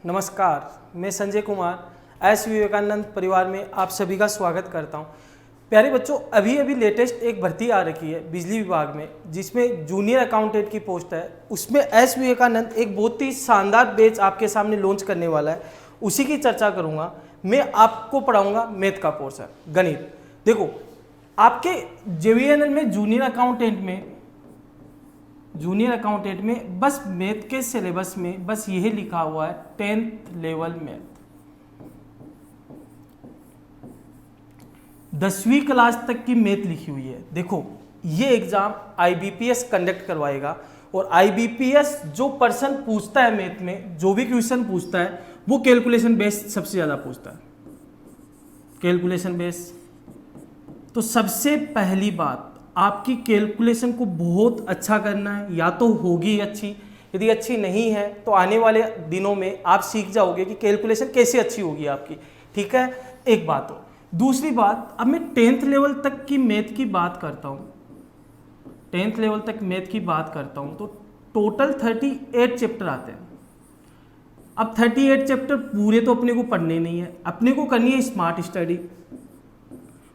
नमस्कार, मैं संजय कुमार एस विवेकानंद परिवार में आप सभी का स्वागत करता हूं। प्यारे बच्चों, अभी अभी लेटेस्ट एक भर्ती आ रखी है बिजली विभाग में, जिसमें जूनियर अकाउंटेंट की पोस्ट है। उसमें एस विवेकानंद एक बहुत ही शानदार बैच आपके सामने लॉन्च करने वाला है, उसी की चर्चा करूंगा। मैं आपको पढ़ाऊंगा मैथ का पोर्शन, गणित। देखो, आपके जेवीएनएल में जूनियर अकाउंटेंट में बस मैथ के सिलेबस में बस यही लिखा हुआ है 10th लेवल मैथ, 10वीं क्लास तक की मैथ लिखी हुई है। देखो, ये एग्जाम आईबीपीएस कंडक्ट करवाएगा और आईबीपीएस जो पर्सन पूछता है मैथ में, जो भी क्वेश्चन पूछता है वो कैलकुलेशन बेस्ड सबसे ज्यादा पूछता है, कैलकुलेशन बेस्ड। तो सबसे पहली बात, आपकी कैलकुलेशन को बहुत अच्छा करना है। या तो होगी अच्छी, यदि अच्छी नहीं है तो आने वाले दिनों में आप सीख जाओगे कि कैलकुलेशन कैसे अच्छी होगी आपकी। ठीक है, एक बात हो। दूसरी बात, अब मैं 10th लेवल तक की मैथ की बात करता हूँ, 10th लेवल तक मैथ की बात करता हूँ तो टोटल 38 चैप्टर आते हैं। अब 38 चैप्टर पूरे तो अपने को पढ़ने नहीं है, अपने को करनी है स्मार्ट स्टडी।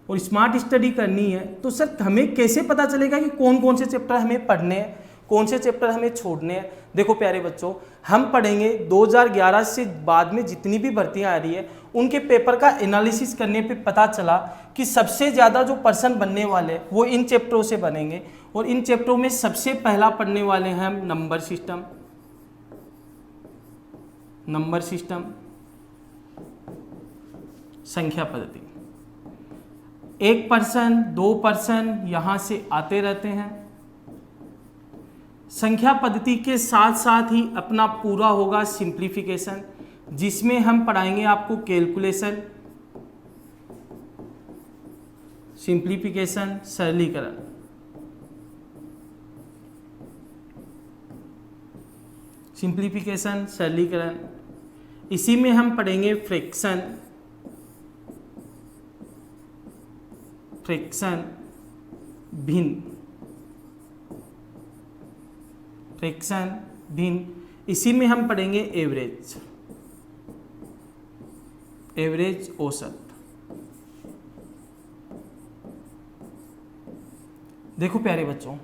और स्मार्ट स्टडी करनी है तो सर हमें कैसे पता चलेगा कि कौन कौन से चैप्टर हमें पढ़ने हैं, कौन से चैप्टर हमें छोड़ने हैं। देखो प्यारे बच्चों, हम पढ़ेंगे 2011 से बाद में जितनी भी भर्तियां आ रही है उनके पेपर का एनालिसिस करने पे पता चला कि सबसे ज़्यादा जो पर्सन बनने वाले वो इन चैप्टरों से बनेंगे। और इन चैप्टरों में सबसे पहला पढ़ने वाले हैं हम नंबर सिस्टम, संख्या पद्धति। 1%, 2% यहाँ से आते रहते हैं। संख्या पद्धति के साथ साथ ही अपना पूरा होगा सिंप्लीफिकेशन, जिसमें हम पढ़ाएंगे आपको कैलकुलेशन, सिंप्लीफिकेशन, सरलीकरण। इसी में हम पढ़ेंगे फ्रैक्शन, भिन्न। इसी में हम पढ़ेंगे एवरेज, औसत। देखो प्यारे बच्चों,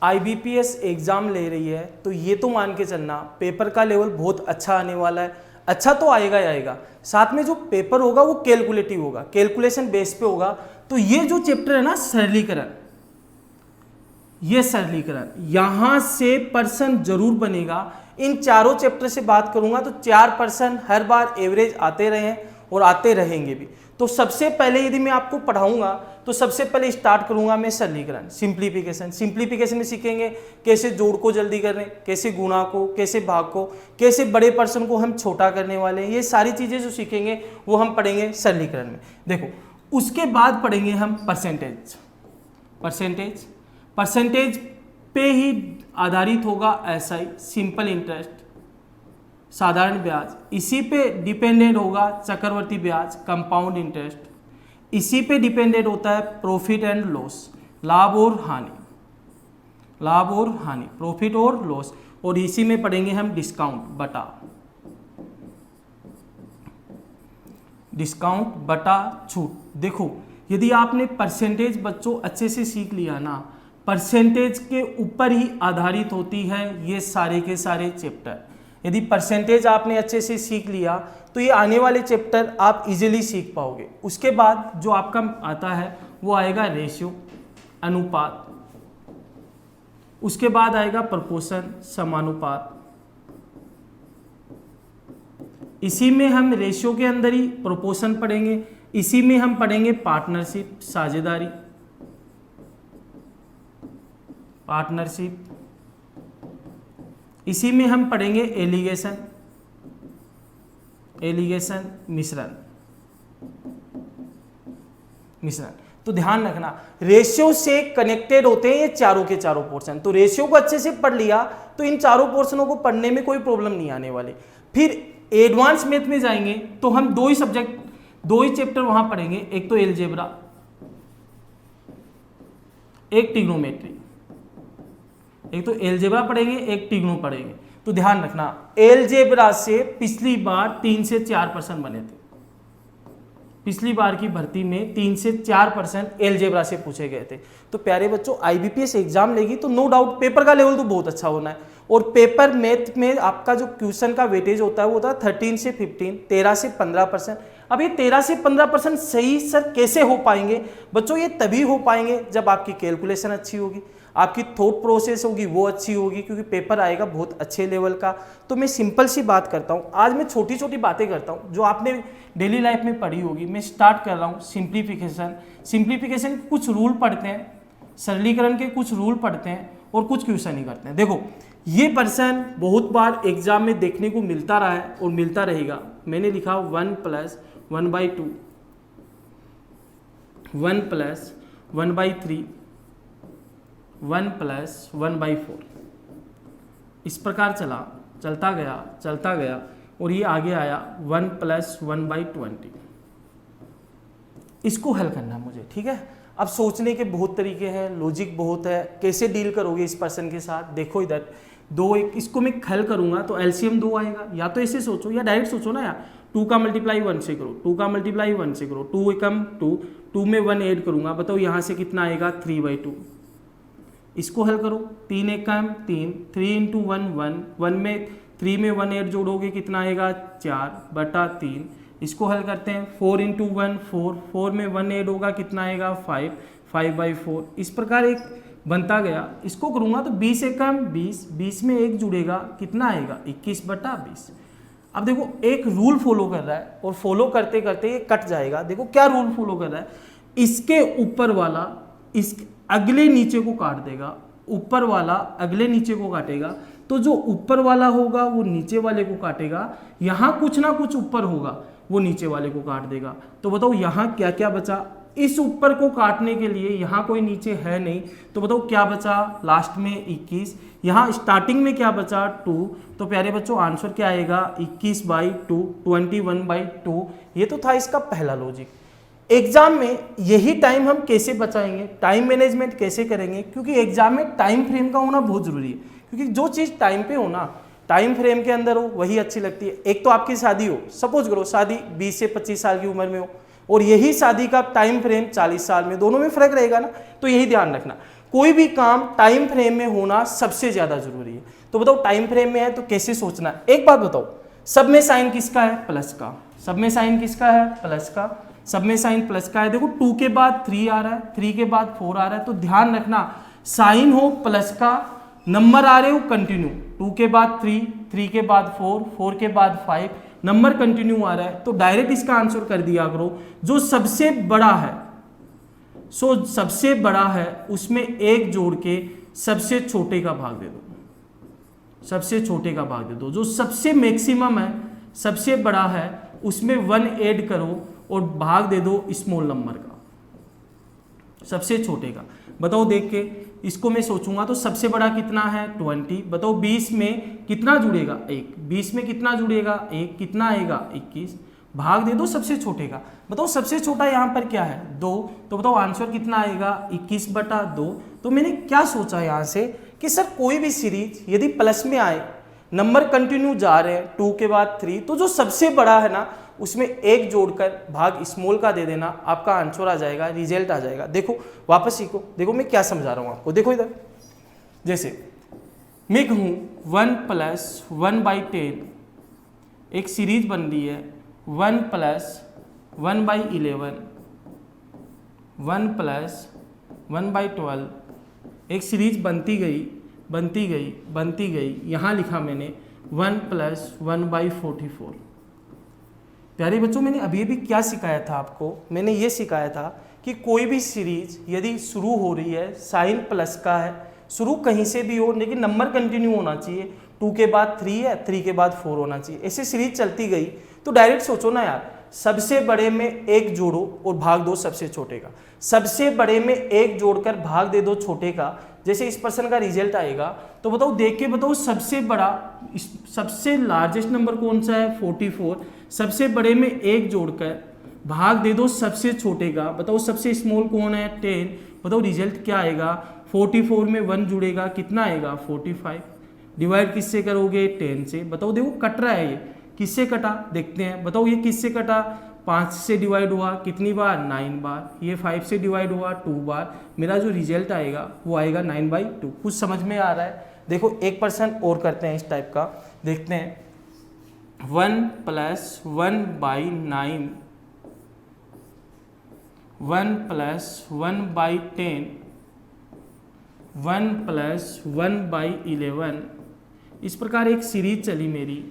आईबीपीएस एग्जाम ले रही है तो ये तो मान के चलना पेपर का लेवल बहुत अच्छा आने वाला है। अच्छा तो आएगा ही आएगा, साथ में जो पेपर होगा वो कैलकुलेटिव होगा, कैलकुलेशन बेस पे होगा। तो ये जो चैप्टर है ना सरलीकरण, यहां से पर्सन जरूर बनेगा। इन चारों चैप्टर से बात करूंगा तो 4% हर बार एवरेज आते रहे और आते रहेंगे भी। तो सबसे पहले यदि मैं आपको पढ़ाऊंगा तो सबसे पहले स्टार्ट करूंगा मैं सरलीकरण, सिंप्लीफिकेशन में सीखेंगे कैसे जोड़ को जल्दी करने, कैसे गुणा को, कैसे भाग को, कैसे बड़े पर्सन को हम छोटा करने वाले हैं। ये सारी चीजें जो सीखेंगे वो हम पढ़ेंगे सरलीकरण में। देखो, उसके बाद पढ़ेंगे हम परसेंटेज पे ही आधारित होगा एसआई, सिंपल इंटरेस्ट, साधारण ब्याज। इसी पे डिपेंडेंट होगा चक्रवर्ती ब्याज, कंपाउंड इंटरेस्ट। इसी पे डिपेंडेंट होता है प्रॉफिट एंड लॉस, लाभ और हानि, प्रॉफिट और लॉस। और इसी में पढ़ेंगे हम डिस्काउंट बटा छूट। देखो, यदि आपने परसेंटेज बच्चों अच्छे से सीख लिया ना, परसेंटेज के ऊपर ही आधारित होती है ये सारे के सारे चैप्टर। यदि परसेंटेज आपने अच्छे से सीख लिया तो ये आने वाले चैप्टर आप इजीली सीख पाओगे। उसके बाद जो आपका आता है वो आएगा रेशियो, अनुपात। उसके बाद आएगा प्रोपोर्शन, समानुपात। इसी में हम रेशियो के अंदर ही प्रोपोर्शन पढ़ेंगे। इसी में हम पढ़ेंगे पार्टनरशिप, साझेदारी, इसी में हम पढ़ेंगे एलिगेशन, मिश्रण। तो ध्यान रखना, रेशियो से कनेक्टेड होते हैं ये चारों के चारों पोर्शन। तो रेशियो को अच्छे से पढ़ लिया तो इन चारों पोर्शनों को पढ़ने में कोई प्रॉब्लम नहीं आने वाली। फिर एडवांस मैथ में जाएंगे तो हम दो ही चैप्टर वहां पढ़ेंगे, एक तो एलजेब्रा, एक ट्रिग्नोमेट्री। एक तो एलजेब्रा पढ़ेंगे, एक ट्रिग्नो पढ़ेंगे। तो ध्यान रखना एलजेब्रा से पिछली बार 3 से 4% बने थे, पिछली बार की भर्ती में 3 से 4% एलजेब्रा से पूछे गए थे। तो प्यारे बच्चों आईबीपीएस एग्जाम लेगी तो नो डाउट पेपर का लेवल तो बहुत अच्छा होना है, और पेपर मैथ में आपका जो क्वेश्चन का वेटेज होता है वो होता है 13 से 15, 13 से 15%। अब ये 13 से 15% सही सर कैसे हो पाएंगे बच्चों? ये तभी हो पाएंगे जब आपकी कैलकुलेशन अच्छी होगी, आपकी थॉट प्रोसेस होगी वो अच्छी होगी, क्योंकि पेपर आएगा बहुत अच्छे लेवल का। तो मैं सिंपल सी बात करता हूँ, आज मैं छोटी छोटी बातें करता हूँ जो आपने डेली लाइफ में पढ़ी होगी। मैं स्टार्ट कर रहा हूँ सिंप्लीफिकेशन। सिंप्लीफिकेशन के कुछ रूल पढ़ते हैं, सरलीकरण के कुछ रूल पढ़ते हैं और कुछ क्वेश्चन ही करते हैं। देखो ये पर्सन बहुत बार एग्जाम में देखने को मिलता रहा है और मिलता रहेगा। मैंने लिखा 1 + 1/2, 1 + 1/3, 1 + 1/4, इस प्रकार चलता गया और ये आगे आया 1 + 1/20। इसको हल करना है मुझे, ठीक है। अब सोचने के बहुत तरीके हैं, लॉजिक बहुत है, कैसे डील करोगे इस पर्सन के साथ। देखो इधर 2 1, इसको मैं हल करूंगा तो एलसीएम 2 आएगा, या तो ऐसे सोचो या डायरेक्ट सोचो ना यार, 2 का मल्टीप्लाई 1 से करो, 2 का मल्टीप्लाई 1 से करो, 2 एकम 2, 2 में 1 ऐड करूंगा, बताओ यहाँ से कितना आएगा 3/2। इसको हल करो, 3 एकम 3, 3 × 1 1, 1 में 3 में 1 ऐड जोड़ोगे कितना आएगा 4/3। इसको हल करते हैं, 4 × 1 4, 4 में 1 ऐड होगा कितना आएगा 5, 5/4। इस प्रकार एक बनता गया। इसको करूंगा तो 20 एकम 20, 20 में 1 जुड़ेगा कितना आएगा 21/20। अब देखो एक रूल फॉलो कर रहा है और फॉलो करते करते ये कट जाएगा। देखो क्या रूल फॉलो कर रहा है, इसके ऊपर वाला इस अगले नीचे को काट देगा, ऊपर वाला अगले नीचे को काटेगा, तो जो ऊपर वाला होगा वो नीचे वाले को काटेगा, यहाँ कुछ ना कुछ ऊपर होगा वो नीचे वाले को काट देगा। तो बताओ यहाँ क्या क्या बचा? इस ऊपर को काटने के लिए यहाँ कोई नीचे है नहीं, तो बताओ क्या बचा लास्ट में 21, यहाँ स्टार्टिंग में क्या बचा 2। तो प्यारे बच्चों आंसर क्या आएगा 21/2, 21/2। ये तो था इसका पहला लॉजिक। एग्जाम में यही टाइम हम कैसे बचाएंगे, टाइम मैनेजमेंट कैसे करेंगे, क्योंकि एग्जाम में टाइम फ्रेम का होना बहुत जरूरी है, क्योंकि जो चीज़ टाइम पे हो ना, टाइम फ्रेम के अंदर हो वही अच्छी लगती है। एक तो आपकी शादी हो, सपोज करो शादी 20 से 25 साल की उम्र में हो, और यही शादी का टाइम फ्रेम 40 साल में, दोनों में फर्क रहेगा ना। तो यही ध्यान रखना, कोई भी काम टाइम फ्रेम में होना सबसे ज्यादा जरूरी है। तो बताओ टाइम फ्रेम में है तो कैसे सोचना है। एक बात बताओ, सब में साइन किसका है प्लस का, सब में साइन किसका है प्लस का, सब में साइन प्लस का है। देखो 2 के बाद 3 आ रहा है, 3 के बाद 4 आ रहा है, तो ध्यान रखना साइन हो प्लस का, नंबर आ रहे हो कंटिन्यू, 2 के बाद 3, 3 के बाद 4, 4 के बाद 5, नंबर कंटिन्यू आ रहा है, तो डायरेक्ट इसका आंसर कर दिया करो। जो सबसे बड़ा है, सबसे बड़ा है उसमें 1 जोड़ के सबसे छोटे का भाग दे दो, सबसे छोटे का भाग दे दो। जो सबसे मैक्सिमम है, सबसे बड़ा है, उसमें 1 ऐड करो और भाग दे दो स्मॉल नंबर का, सबसे छोटे का। बताओ देख के, इसको मैं सोचूंगा तो सबसे बड़ा कितना है 20। बताओ 20 में कितना जुड़ेगा 1, 20 में कितना जुड़ेगा 1, कितना आएगा 21, भाग दे दो सबसे छोटे का। बताओ सबसे छोटा यहाँ पर क्या है 2, तो बताओ आंसर कितना आएगा 21/2। तो मैंने क्या सोचा यहाँ से कि सर कोई भी सीरीज यदि प्लस में आए, नंबर कंटिन्यू जा रहे हैं 2 के बाद 3, तो जो सबसे बड़ा है ना उसमें 1 जोड़कर भाग स्मॉल का दे देना, आपका आंसर आ जाएगा, रिजल्ट आ जाएगा। देखो वापस सीखो, देखो मैं क्या समझा रहा हूँ आपको। देखो इधर जैसे मैं कहूँ 1 + 1/10, एक सीरीज बन रही है 1 + 1/11, 1 + 1/12, एक सीरीज बनती गई। यहाँ लिखा मैंने 1 + 1/44। प्यारे बच्चों मैंने अभी क्या सिखाया था आपको, मैंने ये सिखाया था कि कोई भी सीरीज यदि शुरू हो रही है साइन प्लस का है, शुरू कहीं से भी हो लेकिन नंबर कंटिन्यू होना चाहिए, 2 के बाद 3 है, 3 के बाद 4 होना चाहिए, ऐसे सीरीज चलती गई तो डायरेक्ट सोचो ना यार, सबसे बड़े में 1 जोड़ो और भाग दो सबसे छोटे का, सबसे बड़े में 1 जोड़कर भाग दे दो छोटे का। जैसे इस पर्सन का रिजल्ट आएगा तो बताओ देख के बताओ सबसे बड़ा, सबसे लार्जेस्ट नंबर कौन सा है 44, सबसे बड़े में 1 जोड़कर भाग दे दो सबसे छोटे का। बताओ सबसे स्मॉल कौन है 10, बताओ रिजल्ट क्या आएगा 44 में 1 जुड़ेगा कितना आएगा 45, डिवाइड किससे करोगे 10 से। बताओ देखो कट रहा है, ये किससे कटा देखते हैं। बताओ ये किससे कटा 5 से डिवाइड हुआ कितनी बार 9 बार। ये 5 से डिवाइड हुआ 2 बार। मेरा जो रिजल्ट आएगा वो आएगा 9/2। कुछ समझ में आ रहा है। देखो 1% और करते हैं इस टाइप का, देखते हैं। 1 + 1/9, 1 + 1/10, 1 + 1/11। इस प्रकार एक सीरीज चली मेरी,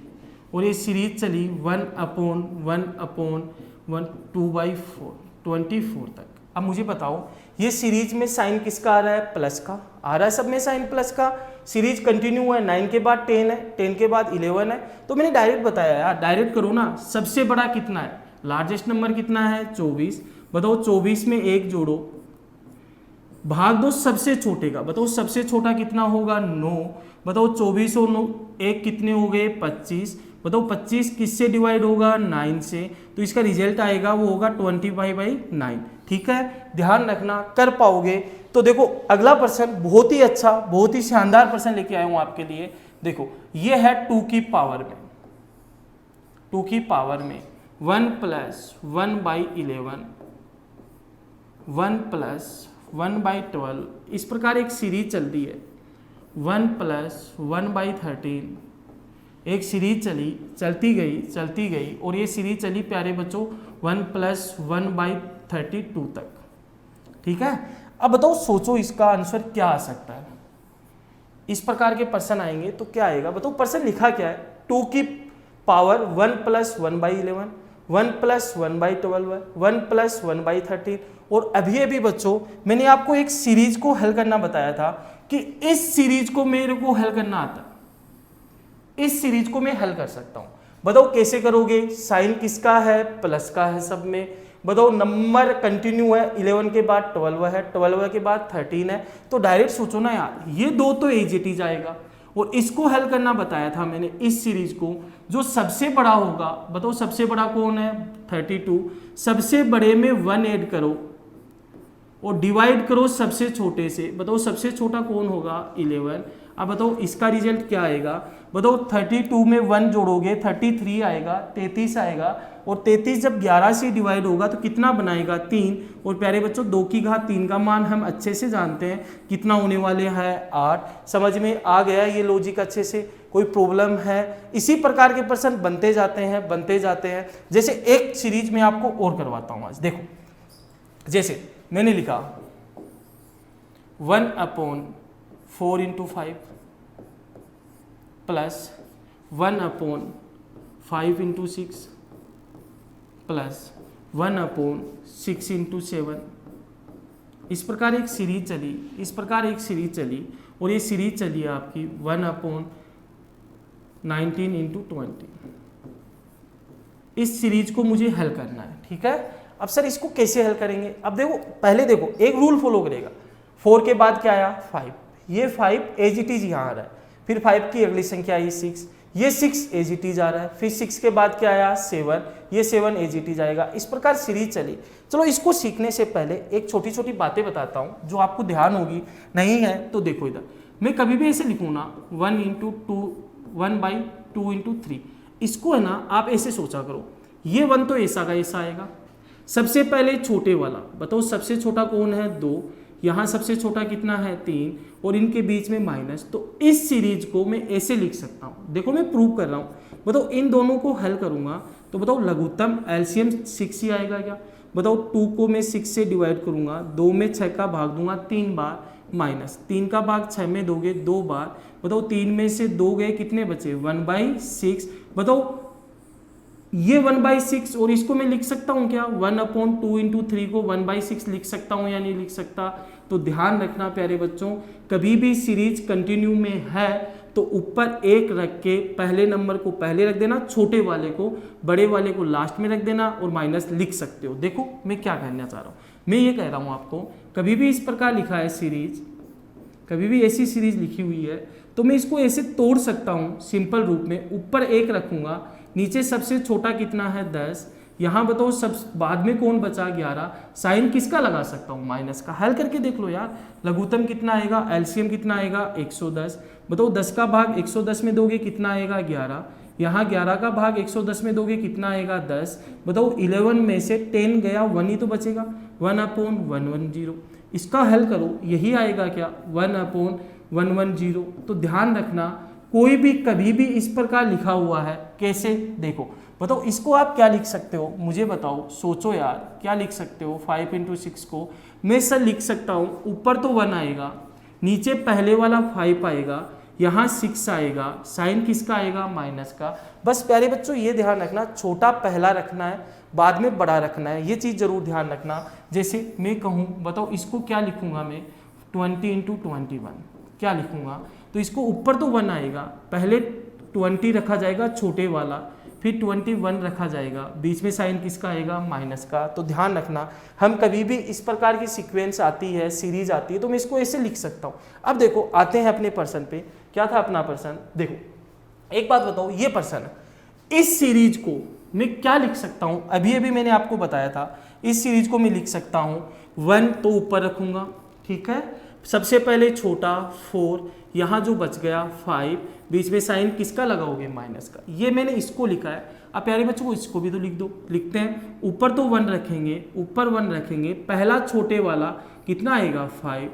और ये सीरीज चली 1/1/1 2/4 24 तक। अब मुझे बताओ ये सीरीज में साइन किसका आ रहा है, प्लस का आ रहा है, सब में साइन प्लस का। सीरीज कंटिन्यू है, 9 के बाद 10 है, 10 के बाद 11 है। तो मैंने डायरेक्ट बताया यार, डायरेक्ट करो ना। सबसे बड़ा कितना है, लार्जेस्ट नंबर कितना है 24। बताओ 24 में 1 जोड़ो, भाग दो सबसे छोटे का। बताओ सबसे छोटा कितना होगा 9। बताओ 24 और 9 1 कितने हो गए 25। बताओ 25 किससे डिवाइड होगा 9 से। तो इसका रिजल्ट आएगा वो होगा 25/9। ठीक है, ध्यान रखना, कर पाओगे। तो देखो अगला प्रश्न बहुत ही अच्छा, बहुत ही शानदार प्रश्न लेके आया हूं आपके लिए। देखो ये है 2 की पावर में, 2 की पावर में 1 + 1/11, 1 + 1/12। इस प्रकार एक सीरीज चलती है 1 + 1/13। एक सीरीज चलती गई और ये सीरीज चली प्यारे बच्चों 1 + 1/32 तक। ठीक है, अब बताओ सोचो इसका आंसर क्या आ सकता है। इस प्रकार के प्रश्न आएंगे तो क्या आएगा, बताओ। प्रश्न लिखा क्या है, 2 की पावर 1 + 1/11, 1 + 1/12, 1 + 1/13। और अभी बच्चों मैंने आपको एक सीरीज को हल करना बताया था कि इस सीरीज को मेरे को हल करना आता है, इस सीरीज को मैं हल कर सकता हूं। बताओ कैसे करोगे, साइन किसका है, प्लस का है सब में। बताओ नंबर कंटिन्यू है, 11 के बाद 12 है, 12 के बाद 13 है। तो डायरेक्ट सोचो ना यार, ये 2 तो एज इट इज आएगा। और इसको हल करना बताया था मैंने, इस सीरीज को। जो सबसे बड़ा होगा, बताओ सबसे बड़ा कौन है 32। सबसे बड़े में 1 ऐड करो और डिवाइड करो सबसे छोटे से। बताओ सबसे छोटा कौन होगा 11। अब बताओ इसका रिजल्ट क्या आएगा। बताओ 32 में 1 जोड़ोगे 33 आएगा, 33 आएगा। और 33 जब 11 से डिवाइड होगा तो कितना बनाएगा 3। और प्यारे बच्चों 2 की घात 3 का मान हम अच्छे से जानते हैं कितना होने वाले हैं 8। समझ में आ गया ये लॉजिक अच्छे से, कोई प्रॉब्लम है। इसी प्रकार के प्रश्न बनते जाते हैं। जैसे एक सीरीज में आपको और करवाता हूँ आज। देखो जैसे मैंने लिखा 1/4 × 5 प्लस 1/5 × 6 प्लस 1/6 × 7। इस प्रकार एक सीरीज चली, और ये सीरीज चली है आपकी 1/19 × 20। इस सीरीज को मुझे हल करना है। ठीक है, अब सर इसको कैसे हल करेंगे। अब देखो पहले देखो एक रूल फॉलो करेगा। 4 के बाद क्या आया 5, ये 5 एज इट इज यहाँ आ रहा है। फिर 5 की अगली संख्या आई 6, ये 6 एज इट इज आ रहा है। फिर 6 के बाद क्या आया 7, ये 7 एज इट इज आएगा। इस प्रकार सीरीज चली। चलो इसको सीखने से पहले एक छोटी छोटी बातें बताता हूँ जो आपको ध्यान होगी। नहीं है तो देखो इधर, मैं कभी भी ऐसे लिखूँ ना 1/2 × 3। इसको है ना आप ऐसे सोचा करो, ये 1 तो ऐसा का ऐसा आएगा। सबसे पहले छोटे वाला, बताओ सबसे छोटा कौन है 2, यहाँ सबसे छोटा कितना है 3, और इनके बीच में माइनस। तो इस सीरीज को मैं ऐसे लिख सकता हूँ। देखो मैं प्रूव कर रहा हूँ। बताओ इन दोनों को हल करूँगा तो बताओ लघुत्तम एलसीएम 6 ही आएगा क्या। बताओ 2 को मैं 6 से डिवाइड करूँगा, 2 में 6 का भाग दूंगा 3 बार, माइनस 3 का भाग 6 में दोगे 2 बार। बताओ 3 में से 2 गए कितने बचे 1/6। बताओ ये 1/6, और इसको मैं लिख सकता हूँ क्या 1/2 × 3 को 1/6 लिख सकता हूँ या नहीं लिख सकता। तो ध्यान रखना प्यारे बच्चों, कभी भी सीरीज कंटिन्यू में है तो ऊपर 1 रख के पहले नंबर को पहले रख देना, छोटे वाले को बड़े वाले को लास्ट में रख देना, और माइनस लिख सकते हो। देखो मैं क्या कहना चाह रहा हूँ, मैं ये कह रहा हूँ आपको, कभी भी इस प्रकार लिखा है सीरीज, कभी भी ऐसी सीरीज लिखी हुई है तो मैं इसको ऐसे तोड़ सकता हूँ सिंपल रूप में। ऊपर 1 रखूँगा, नीचे सबसे छोटा कितना है 10, यहाँ बताओ सब बाद में कौन बचा 11, साइन किसका लगा सकता हूँ, माइनस का। हल करके देख लो यार, लघुत्तम कितना आएगा, एलसीएम कितना आएगा 110। बताओ 10 का भाग 110 में दोगे कितना आएगा 11, यहाँ 11 का भाग 110 में दोगे कितना आएगा 10। बताओ 11 में से 10 गया, 1 ही तो बचेगा, 1/110। इसका हल करो, यही आएगा क्या 1/110। तो ध्यान रखना कोई भी कभी भी इस प्रकार लिखा हुआ है, कैसे देखो, बताओ इसको आप क्या लिख सकते हो, मुझे बताओ, सोचो यार क्या लिख सकते हो। 5 × 6 को मैं सर लिख सकता हूँ, ऊपर तो 1 आएगा, नीचे पहले वाला 5 आएगा, यहाँ 6 आएगा, साइन किसका आएगा, माइनस का। बस प्यारे बच्चों ये ध्यान रखना, छोटा पहला रखना है, बाद में बड़ा रखना है, ये चीज़ जरूर ध्यान रखना। जैसे मैं कहूँ, बताओ इसको क्या लिखूंगा मैं, 20 × 21 क्या लिखूंगा, तो इसको ऊपर तो 1 आएगा, पहले 20 रखा जाएगा छोटे वाला, फिर 21 रखा जाएगा, बीच में साइन किसका आएगा, माइनस का। तो ध्यान रखना, हम कभी भी इस प्रकार की सीक्वेंस आती है, सीरीज आती है, तो मैं इसको ऐसे लिख सकता हूँ। अब देखो आते हैं अपने पर्सन पे, क्या था अपना पर्सन, देखो एक बात बताओ, ये पर्सन है, इस सीरीज को मैं क्या लिख सकता हूँ, अभी अभी मैंने आपको बताया था, इस सीरीज को मैं लिख सकता हूँ 1 तो ऊपर रखूंगा, ठीक है, सबसे पहले छोटा 4, यहाँ जो बच गया 5, बीच में साइन किसका लगाओगे, माइनस का। ये मैंने इसको लिखा है। अब प्यारे बच्चों को इसको भी तो लिख दो, लिखते हैं, ऊपर तो 1 रखेंगे, ऊपर 1 रखेंगे, पहला छोटे वाला कितना आएगा 5,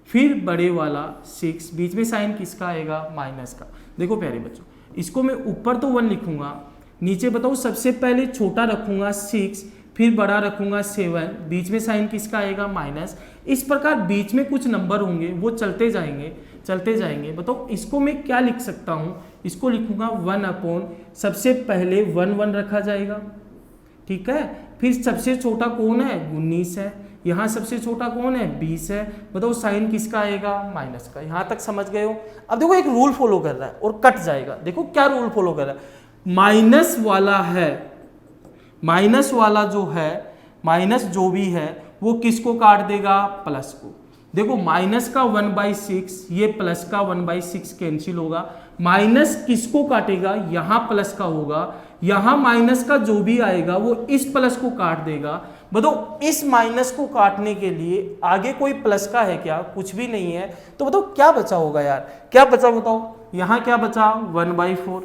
फिर बड़े वाला 6, बीच में साइन किसका आएगा, माइनस का। देखो प्यारे बच्चों, इसको मैं ऊपर तो 1 लिखूंगा, नीचे बताओ सबसे पहले छोटा रखूंगा 6, फिर बड़ा रखूंगा 7, बीच में साइन किसका आएगा, माइनस। इस प्रकार बीच में कुछ नंबर होंगे, वो चलते जाएंगे चलते जाएंगे। बताओ इसको मैं क्या लिख सकता हूँ, इसको लिखूंगा 1/, सबसे पहले 1 रखा जाएगा, ठीक है, फिर सबसे छोटा कौन है, 19 है, यहाँ सबसे छोटा कौन है, 20 है। बताओ साइन किसका आएगा, माइनस का। यहाँ तक समझ गए हो। अब देखो एक रूल फॉलो कर रहा है और कट जाएगा, देखो क्या रूल फॉलो कर रहा है, माइनस वाला है, माइनस वाला जो है, माइनस जो भी है वो किसको काट देगा, प्लस को। देखो माइनस का 1/6, ये प्लस का 1/6 कैंसिल होगा, माइनस किसको काटेगा, यहाँ प्लस का होगा, यहाँ माइनस का जो भी आएगा वो इस प्लस को काट देगा। बताओ इस माइनस को काटने के लिए आगे कोई प्लस का है क्या, कुछ भी नहीं है, तो बताओ क्या बचा होगा यार, क्या बचा बताओ, यहाँ क्या बचा 1/4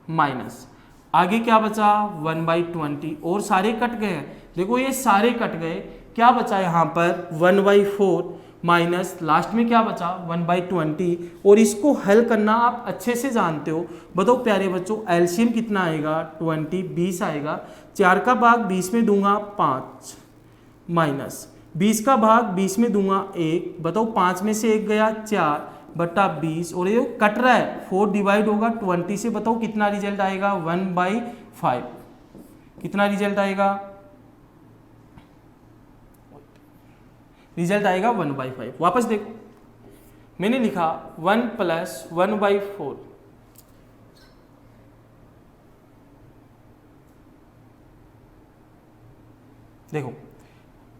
माइनस, आगे क्या बचा 1/20, और सारे कट गए हैं, देखो ये सारे कट गए, क्या बचा यहाँ पर 1/4 माइनस, लास्ट में क्या बचा 1/20। और इसको हल करना आप अच्छे से जानते हो। बताओ प्यारे बच्चों एलसीएम कितना आएगा, 20, 20 आएगा, 4 का भाग 20 में दूंगा 5, माइनस 20 का भाग 20 में दूंगा 1। बताओ 5 में से 1 गया 4/20, और ये कट रहा है, 4 डिवाइड होगा 20 से। बताओ कितना रिजल्ट आएगा 1/5, कितना रिजल्ट आएगा, रिजल्ट आएगा 1/5। वापस देखो मैंने लिखा 1 + 1/4, देखो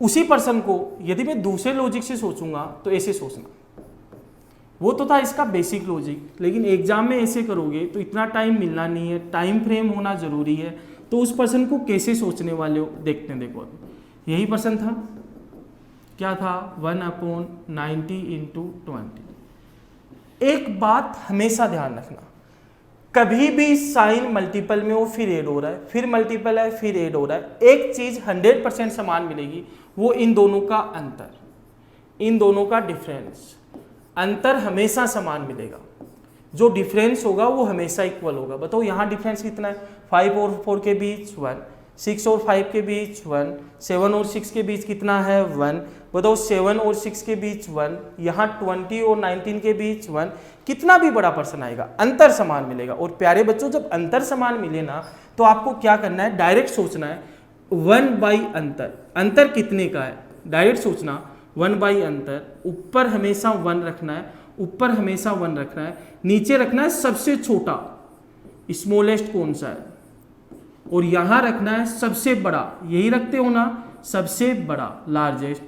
उसी पर्सन को यदि मैं दूसरे लॉजिक से सोचूंगा तो ऐसे सोचना, वो तो था इसका बेसिक लॉजिक, लेकिन एग्जाम में ऐसे करोगे तो इतना टाइम मिलना नहीं है, टाइम फ्रेम होना जरूरी है। तो उस पर्सन को कैसे सोचने वाले हो देखते हैं। देखो अभी यही पर्सन था, क्या था 1/90 × 20। एक बात हमेशा ध्यान रखना, कभी भी साइन मल्टीपल में हो फिर ऐड हो रहा है, फिर मल्टीपल है फिर ऐड हो रहा है, एक चीज 100% समान मिलेगी, वो इन दोनों का अंतर, इन दोनों का डिफरेंस, अंतर हमेशा समान मिलेगा, जो डिफरेंस होगा वो हमेशा इक्वल होगा। बताओ यहाँ डिफरेंस कितना है, 5 और 4 के बीच 1, 6 और 5 के बीच 1, 7 और 6 के बीच कितना है 1। बताओ 7 और 6 के बीच 1, यहाँ 20 और 19 के बीच 1, कितना भी बड़ा पर्सन आएगा अंतर समान मिलेगा। और प्यारे बच्चों जब अंतर समान मिले ना तो आपको क्या करना है, डायरेक्ट सोचना है 1/अंतर, अंतर कितने का है, डायरेक्ट सोचना 1/अंतर, ऊपर हमेशा 1 रखना है, ऊपर हमेशा 1 रखना है, नीचे रखना है सबसे छोटा स्मॉलेस्ट कौन सा है, और यहां रखना है सबसे बड़ा, यही रखते हो ना सबसे बड़ा लार्जेस्ट,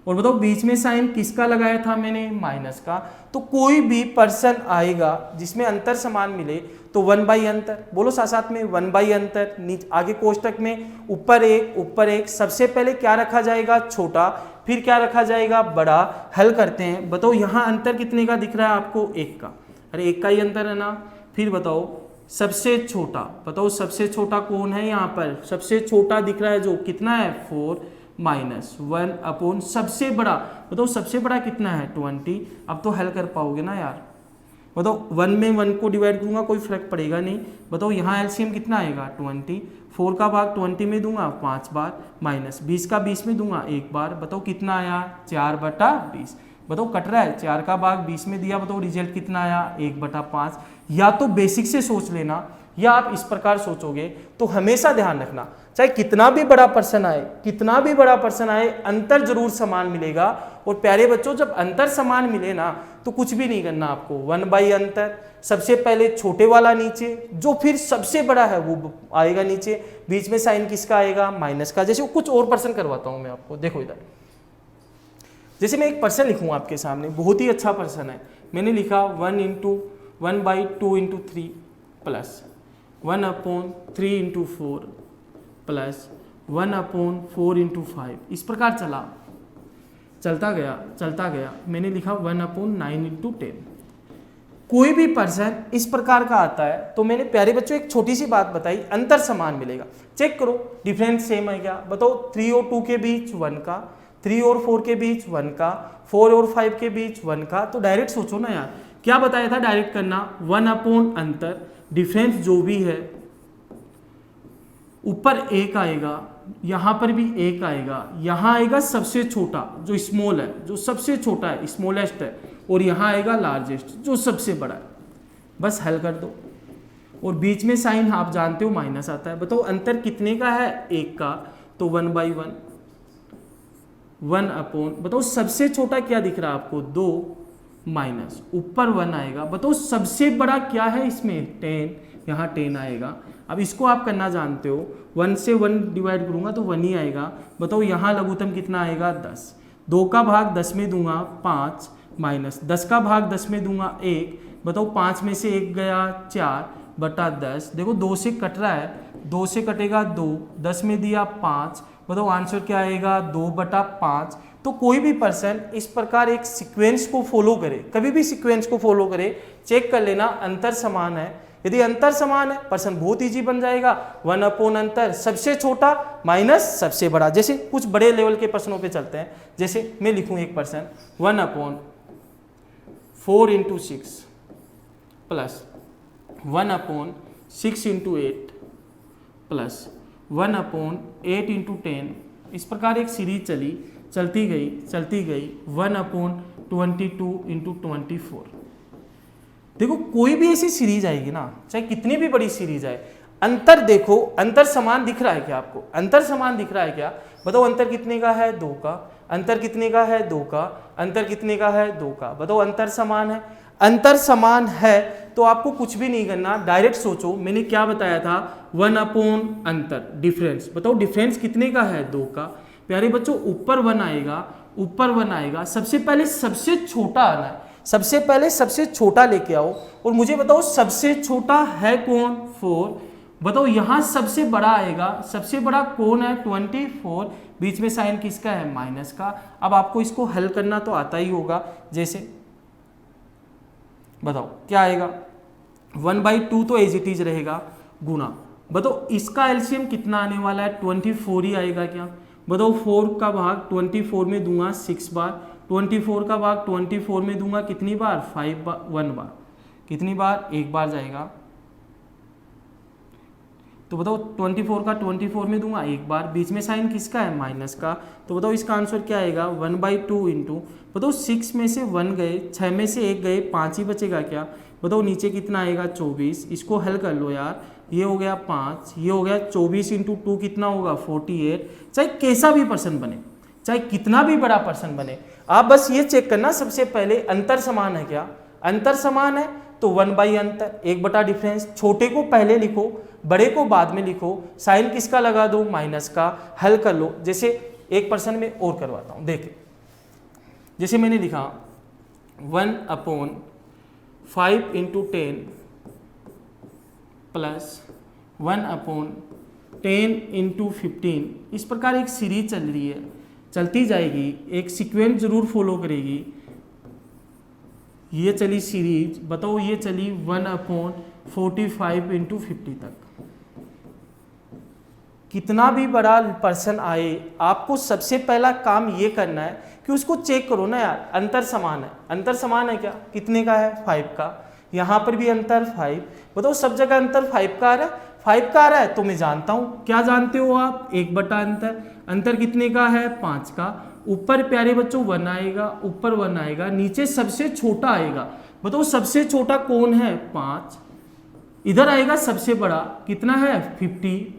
और बताओ बीच में साइन किसका लगाया था मैंने, माइनस का। तो कोई भी पर्सन आएगा जिसमें अंतर समान मिले तो 1 अंतर, बोलो साथ साथ में 1 अंतर, नीचे आगे कोष्टक में ऊपर एक, सबसे पहले क्या रखा जाएगा, छोटा, फिर क्या रखा जाएगा, बड़ा। हल करते हैं, बताओ यहाँ अंतर कितने का दिख रहा है आपको, 1 का। अरे 1 का ही अंतर है ना। फिर बताओ सबसे छोटा, बताओ सबसे छोटा कौन है यहाँ पर, सबसे छोटा दिख रहा है जो, कितना है 4 माइनस 1 अपॉन सबसे बड़ा, बताओ सबसे बड़ा कितना है 20। अब तो हल कर पाओगे ना यार, बताओ 1 में 1 को डिवाइड करूंगा कोई फर्क पड़ेगा नहीं। बताओ यहाँ एलसीएम कितना आएगा 20, 4 का भाग 20 में दूंगा 5 बार, माइनस 20 का 20 में दूंगा 1 बार। बताओ कितना आया 4/20। बताओ कट रहा है, 4 का भाग 20 में दिया, बताओ रिजल्ट कितना आया 1/5। या तो बेसिक से सोच लेना या आप इस प्रकार सोचोगे। तो हमेशा ध्यान रखना, चाहे कितना भी बड़ा पर्सन आए, अंतर जरूर समान मिलेगा। और प्यारे बच्चों, जब अंतर समान मिले ना तो कुछ भी नहीं करना आपको, 1 अंतर, सबसे पहले छोटे वाला नीचे, जो फिर सबसे बड़ा है वो आएगा नीचे, बीच में साइन किसका आएगा, माइनस का। जैसे कुछ और पर्सन करवाता हूं मैं आपको, देखो इधर, जैसे मैं एक पर्सन लिखूँ आपके सामने, बहुत ही अच्छा पर्सन है। मैंने लिखा 1/2 × 3 प्लस 1/3 × 4 प्लस 1/4 × 5। इस प्रकार चलता गया। मैंने लिखा 1/9 × 10। कोई भी पर्सन इस प्रकार का आता है तो मैंने प्यारे बच्चों एक छोटी सी बात बताई, अंतर समान मिलेगा। चेक करो डिफरेंस सेम है क्या, बताओ 3 और 2 के बीच 1 का, 3 और 4 के बीच 1 का, 4 और 5 के बीच 1 का। तो डायरेक्ट सोचो ना यार, क्या बताया था डायरेक्ट करना, 1 अंतर, डिफरेंस जो भी है ऊपर 1 आएगा, यहां पर भी 1 आएगा, यहां आएगा सबसे छोटा जो स्मॉल है, जो सबसे छोटा है स्मॉलेस्ट है, और यहां आएगा लार्जेस्ट जो सबसे बड़ा है। बस हल कर दो। और बीच में साइन आप जानते हो माइनस आता है। बताओ अंतर कितने का है, 1 का। तो 1/1, 1/, बताओ सबसे छोटा क्या दिख रहा है आपको, 2 माइनस ऊपर 1 आएगा। बताओ सबसे बड़ा क्या है इसमें, 10, यहाँ 10 आएगा। अब इसको आप करना जानते हो, 1 से 1 डिवाइड करूंगा तो 1 ही आएगा। बताओ यहाँ लघुत्तम कितना आएगा, 10। 2 का भाग 10 में दूंगा 5, माइनस 10 का भाग 10 में दूंगा 1। बताओ 5 में से 1 गया 4/10। देखो 2 से कट रहा है, 2 से कटेगा 2, 10 में दिया 5। बताओ आंसर क्या आएगा, 2/5। तो कोई भी पर्सन इस प्रकार एक सीक्वेंस को फॉलो करे, कभी भी सीक्वेंस को फॉलो करे, चेक कर लेना अंतर समान है। यदि अंतर समान है, पर्सन बहुत इजी बन जाएगा। 1 अंतर, सबसे छोटा माइनस सबसे बड़ा। जैसे कुछ बड़े लेवल के प्रश्नों पे चलते हैं, जैसे मैं लिखूं एक पर्सन 1/4 × 6 प्लस 1/6 × 8 प्लस 1/8 × 10। इस प्रकार एक सीरीज चलती गई 1/22 × 24। देखो कोई भी ऐसी सीरीज आएगी ना, चाहे कितनी भी बड़ी सीरीज आए, अंतर देखो, अंतर समान दिख रहा है क्या आपको, अंतर समान दिख रहा है क्या, बताओ अंतर कितने का है, 2 का। अंतर कितने का है, 2 का। अंतर कितने का है, 2 का। बताओ अंतर समान है। अंतर समान है तो आपको कुछ भी नहीं करना, डायरेक्ट सोचो। मैंने क्या बताया था, 1 अंतर, डिफरेंस। बताओ डिफरेंस कितने का है, 2 का। प्यारे बच्चों ऊपर 1 आएगा, सबसे पहले सबसे छोटा आना है, सबसे पहले सबसे छोटा लेके आओ। और मुझे बताओ सबसे छोटा है कौन, 4। बताओ यहां सबसे बड़ा आएगा, सबसे बड़ा कौन है, 24। बीच में साइन किसका है, माइनस का। अब आपको इसको हल करना तो आता ही होगा। जैसे बताओ क्या आएगा, 1/2 तो एज इट इज रहेगा, गुना। बताओ इसका एलसीएम कितना आने वाला है, 24 ही आएगा क्या। बताओ 4 का भाग 24 में दूंगा 6 बार, 24 का भाग 24 में दूंगा कितनी बार, 1 बार। कितनी बार, 1 बार जाएगा। तो बताओ 24 का 24 में दूंगा 1 बार, बीच में साइन किसका है, माइनस का। तो बताओ इसका आंसर क्या आएगा, 1/2 इंटू, बताओ 6 में से 1 गए, 6 में से 1 गए, 5 ही बचेगा क्या। बताओ नीचे कितना आएगा, 24। इसको हल कर लो यार, ये हो गया 5, ये हो गया 24 इंटू 2 कितना होगा, 48। चाहे कैसा भी पर्सन बने, चाहे कितना भी बड़ा पर्सन बने, आप बस ये चेक करना सबसे पहले अंतर समान है क्या। अंतर समान है तो 1 अंतर, 1 डिफरेंस। छोटे को पहले लिखो, बड़े को बाद में लिखो, साइन किसका लगा दो, माइनस का। हल कर लो। जैसे एक पर्सन में और करवाता हूं, देखें जैसे मैंने लिखा 1/5 × 10 प्लस 1/10 × 15, इस प्रकार एक सीरीज चल रही है, चलती जाएगी, एक सीक्वेंस जरूर फॉलो करेगी। ये चली सीरीज, बताओ ये चली 1/45 × 50 तक। कितना भी बड़ा पर्सन आए, आपको सबसे पहला काम ये करना है कि उसको चेक करो ना यार, अंतर समान है। अंतर समान है क्या? कितने का है? 5 का। यहाँ पर भी अंतर 5, बताओ सब जगह अंतर 5 का आ रहा है। 5 का आ रहा है तो मैं जानता हूँ, क्या जानते हो आप? 1/, अंतर कितने का है? 5 का। ऊपर प्यारे बच्चों 1 आएगा, ऊपर 1 आएगा, नीचे सबसे छोटा आएगा। बताओ सबसे छोटा कौन है? 5। इधर आएगा सबसे बड़ा, कितना है?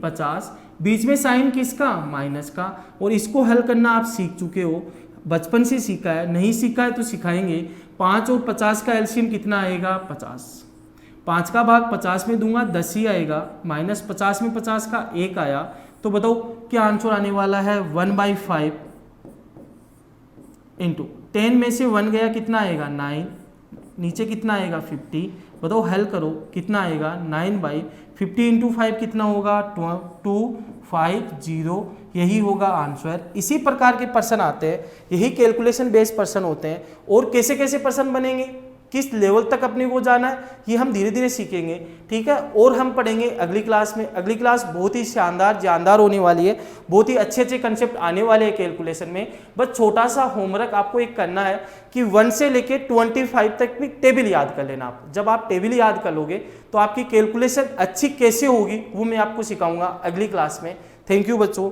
50। बीच में साइन किसका? माइनस का। और इसको हल करना आप सीख चुके हो, बचपन से सीखा है, नहीं सीखा है तो सिखाएंगे। 5 और 50 का एलसीएम कितना आएगा? 50। 5 का भाग 50 में दूंगा 10 ही आएगा, -50 में 50 का 1 आया। तो बताओ क्या आंसर आने वाला है? 1/5 × 10 में से 1 गया, कितना आएगा? 9। नीचे कितना आएगा? 50। बताओ हल करो, कितना आएगा? 9/50 × 5 कितना होगा? 250। यही होगा आंसर। इसी प्रकार के पर्सन आते हैं, यही कैलकुलेशन बेस्ड पर्सन होते हैं। और कैसे कैसे पर्सन बनेंगे, किस लेवल तक अपने को जाना है, ये हम धीरे धीरे सीखेंगे, ठीक है। और हम पढ़ेंगे अगली क्लास में। अगली क्लास बहुत ही शानदार जानदार होने वाली है, बहुत ही अच्छे अच्छे कंसेप्ट आने वाले हैं कैलकुलेशन में। बस छोटा सा होमवर्क आपको एक करना है कि 1 से लेके 25 तक भी टेबल याद कर लेना आप। जब आप टेबल याद कर लोगे तो आपकी कैलकुलेशन अच्छी कैसे होगी वो मैं आपको सिखाऊंगा अगली क्लास में। थैंक यू बच्चों।